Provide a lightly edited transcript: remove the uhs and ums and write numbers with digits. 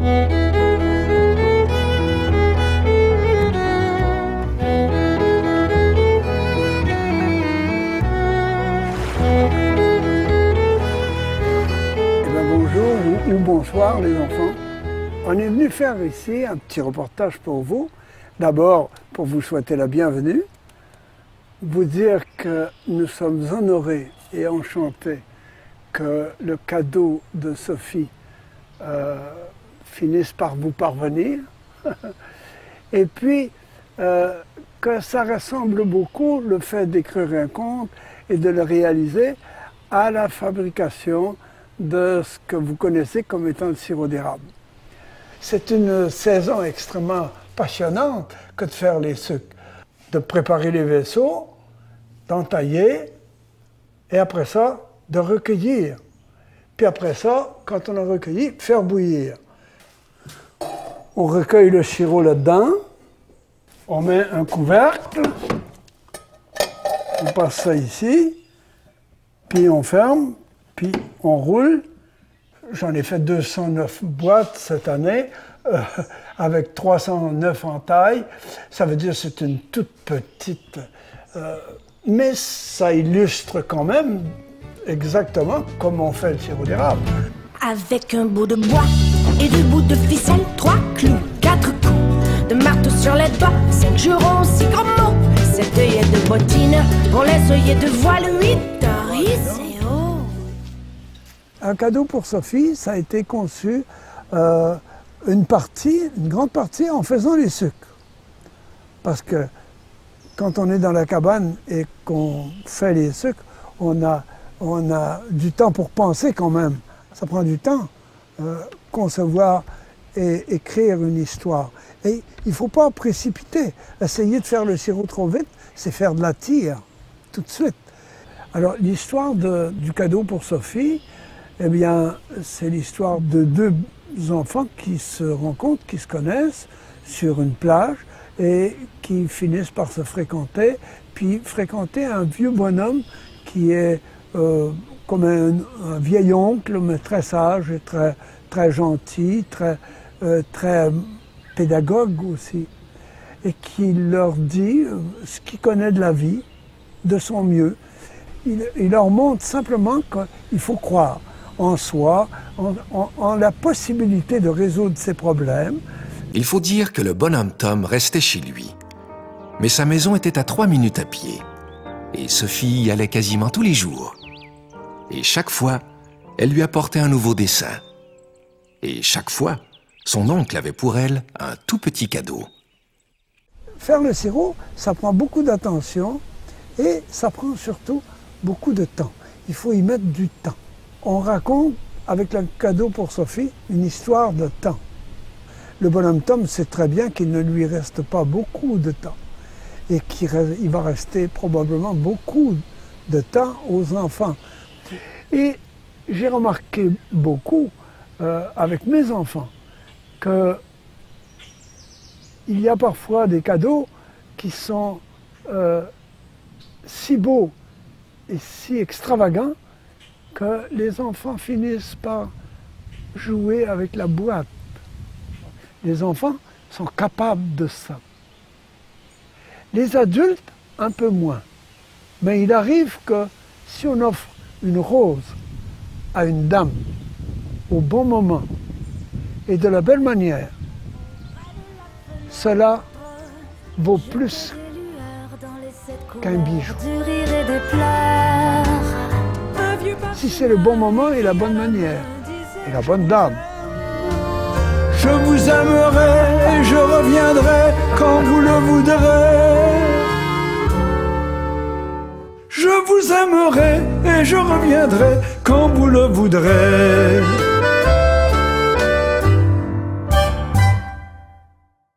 Bonjour ou bonsoir les enfants. On est venu faire ici un petit reportage pour vous. D'abord pour vous souhaiter la bienvenue, vous dire que nous sommes honorés et enchantés que le cadeau de Sophie finisse par vous parvenir. Et puis que ça ressemble beaucoup, le fait d'écrire un conte et de le réaliser, à la fabrication de ce que vous connaissez comme étant le sirop d'érable. C'est une saison extrêmement passionnante que de faire les sucres, de préparer les vaisseaux, d'entailler, et après ça, de recueillir. Puis après ça, quand on a recueilli, faire bouillir. On recueille le sirop là-dedans, on met un couvercle, on passe ça ici, puis on ferme, puis on roule. J'en ai fait 209 boîtes cette année, avec 309 en taille. Ça veut dire que c'est une toute petite... mais ça illustre quand même exactement comment on fait le sirop d'érable. Avec un bout de bois et 2 bouts de ficelle, 3 clous, 4 coups de marteau sur les doigts, 5 jurons, 6 gros mots, 7 œillets de bottines pour les œillets de voile, 8 oreilles. Un cadeau pour Sophie, ça a été conçu une grande partie en faisant les sucres. Parce que quand on est dans la cabane et qu'on fait les sucres, on a du temps pour penser quand même. Ça prend du temps, concevoir et écrire une histoire. Et il ne faut pas précipiter. Essayer de faire le sirop trop vite, c'est faire de la tire, tout de suite. Alors l'histoire du cadeau pour Sophie, eh bien, c'est l'histoire de 2 enfants qui se rencontrent, qui se connaissent sur une plage et qui finissent par se fréquenter, puis fréquenter un vieux bonhomme qui est comme un vieil oncle, mais très sage et très, très gentil, très pédagogue aussi, et qui leur dit ce qu'il connaît de la vie, de son mieux. Il leur montre simplement qu'il faut croire en soi, en la possibilité de résoudre ses problèmes. Il faut dire que le bonhomme Tom restait chez lui. Mais sa maison était à 3 minutes à pied. Et Sophie y allait quasiment tous les jours. Et chaque fois, elle lui apportait un nouveau dessin. Et chaque fois, son oncle avait pour elle un tout petit cadeau. Faire le sirop, ça prend beaucoup d'attention et ça prend surtout beaucoup de temps. Il faut y mettre du temps. On raconte, avec le cadeau pour Sophie, une histoire de temps. Le bonhomme Tom sait très bien qu'il ne lui reste pas beaucoup de temps et qu'il va rester probablement beaucoup de temps aux enfants. Et j'ai remarqué beaucoup avec mes enfants qu'il y a parfois des cadeaux qui sont si beaux et si extravagants que les enfants finissent par jouer avec la boîte. Les enfants sont capables de ça. Les adultes, un peu moins. Mais il arrive que si on offre une rose à une dame au bon moment et de la belle manière, cela vaut plus qu'un bijou. Si c'est le bon moment et la bonne manière, et la bonne dame. Je vous aimerai et je reviendrai quand vous le voudrez. Je vous aimerai et je reviendrai quand vous le voudrez.